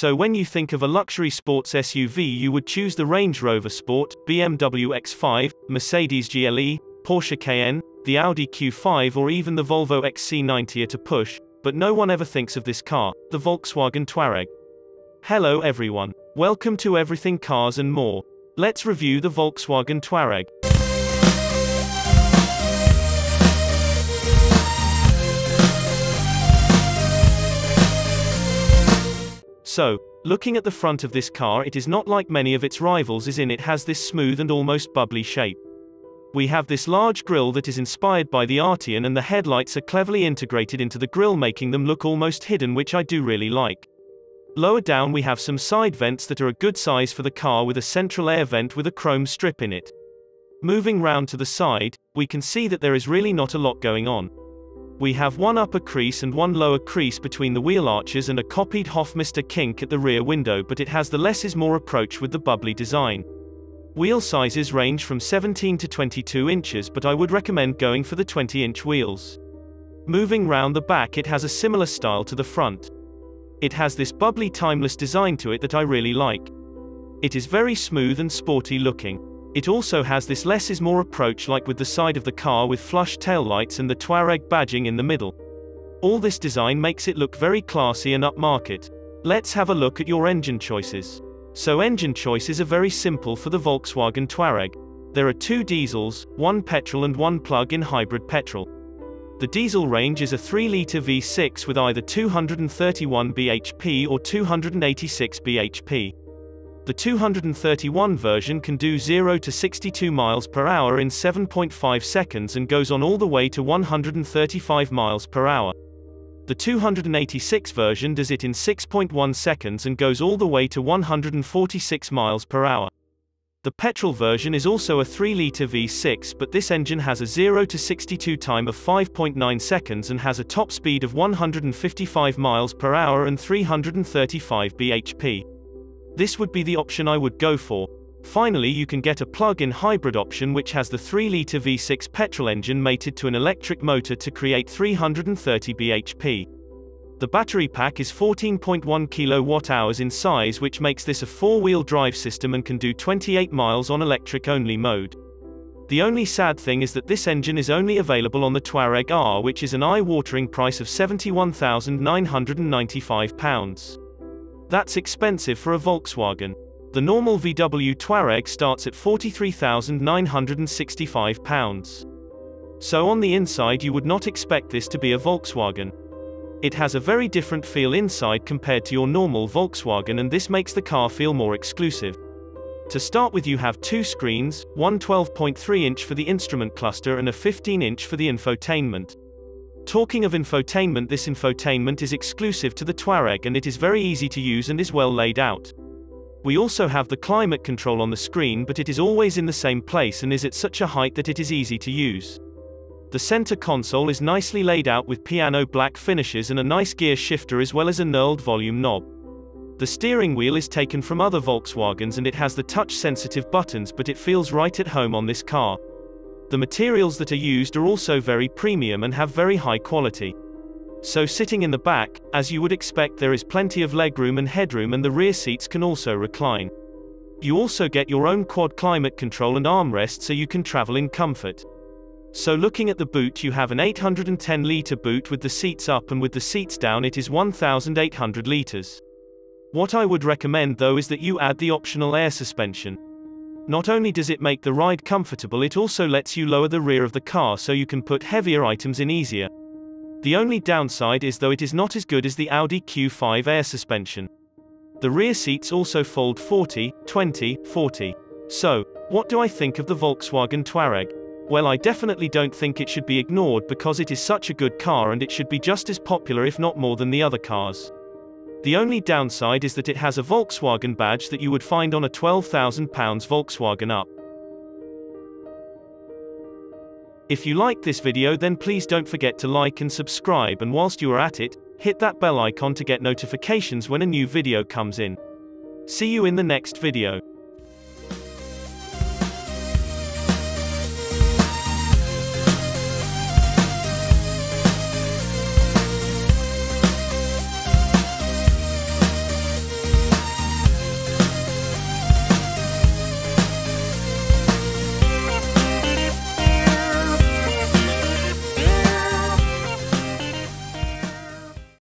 So when you think of a luxury sports SUV, you would choose the Range Rover Sport, BMW X5, Mercedes GLE, Porsche Cayenne, the Audi Q5 or even the Volvo XC90 at a push, but no one ever thinks of this car, the Volkswagen Touareg. Hello everyone. Welcome to Everything Cars and More. Let's review the Volkswagen Touareg. So, looking at the front of this car, it is not like many of its rivals, as in it has this smooth and almost bubbly shape. We have this large grille that is inspired by the Arteon, and the headlights are cleverly integrated into the grille, making them look almost hidden, which I do really like. Lower down we have some side vents that are a good size for the car, with a central air vent with a chrome strip in it. Moving round to the side, we can see that there is really not a lot going on. We have one upper crease and one lower crease between the wheel arches and a copied Hofmeister kink at the rear window, but it has the less is more approach with the bubbly design. Wheel sizes range from 17 to 22 inches, but I would recommend going for the 20-inch wheels. Moving round the back, it has a similar style to the front. It has this bubbly timeless design to it that I really like. It is very smooth and sporty looking. It also has this less is more approach, like with the side of the car, with flush taillights and the Touareg badging in the middle. All this design makes it look very classy and upmarket. Let's have a look at your engine choices. So engine choices are very simple for the Volkswagen Touareg. There are two diesels, one petrol and one plug-in hybrid petrol. The diesel range is a 3-litre V6 with either 231 bhp or 286 bhp. The 231 version can do 0 to 62 miles per hour in 7.5 seconds and goes on all the way to 135 miles per hour. The 286 version does it in 6.1 seconds and goes all the way to 146 miles per hour. The petrol version is also a 3-litre V6, but this engine has a 0 to 62 time of 5.9 seconds and has a top speed of 155 miles per hour and 335 bhp. This would be the option I would go for. Finally, you can get a plug-in hybrid option, which has the 3-litre V6 petrol engine mated to an electric motor to create 330 bhp. The battery pack is 14.1 kWh in size, which makes this a 4-wheel drive system and can do 28 miles on electric-only mode. The only sad thing is that this engine is only available on the Touareg R, which is an eye-watering price of £71,995. That's expensive for a Volkswagen. The normal VW Touareg starts at £43,965. So on the inside you would not expect this to be a Volkswagen. It has a very different feel inside compared to your normal Volkswagen, and this makes the car feel more exclusive. To start with, you have two screens, one 12.3-inch for the instrument cluster and a 15-inch for the infotainment. Talking of infotainment, this infotainment is exclusive to the Touareg, and it is very easy to use and is well laid out. We also have the climate control on the screen, but it is always in the same place and is at such a height that it is easy to use. The center console is nicely laid out with piano black finishes and a nice gear shifter, as well as a knurled volume knob. The steering wheel is taken from other Volkswagens and it has the touch-sensitive buttons, but it feels right at home on this car. The materials that are used are also very premium and have very high quality. So sitting in the back, as you would expect, there is plenty of legroom and headroom, and the rear seats can also recline. You also get your own quad climate control and armrest, so you can travel in comfort. So looking at the boot, you have an 810-litre boot with the seats up, and with the seats down it is 1,800 litres. What I would recommend though is that you add the optional air suspension. Not only does it make the ride comfortable, it also lets you lower the rear of the car so you can put heavier items in easier. The only downside is though it is not as good as the Audi Q5 air suspension. The rear seats also fold 40, 20, 40. So, what do I think of the Volkswagen Touareg? Well, I definitely don't think it should be ignored, because it is such a good car and it should be just as popular, if not more, than the other cars. The only downside is that it has a Volkswagen badge that you would find on a £12,000 Volkswagen Up. If you liked this video, then please don't forget to like and subscribe, and whilst you are at it, hit that bell icon to get notifications when a new video comes in. See you in the next video.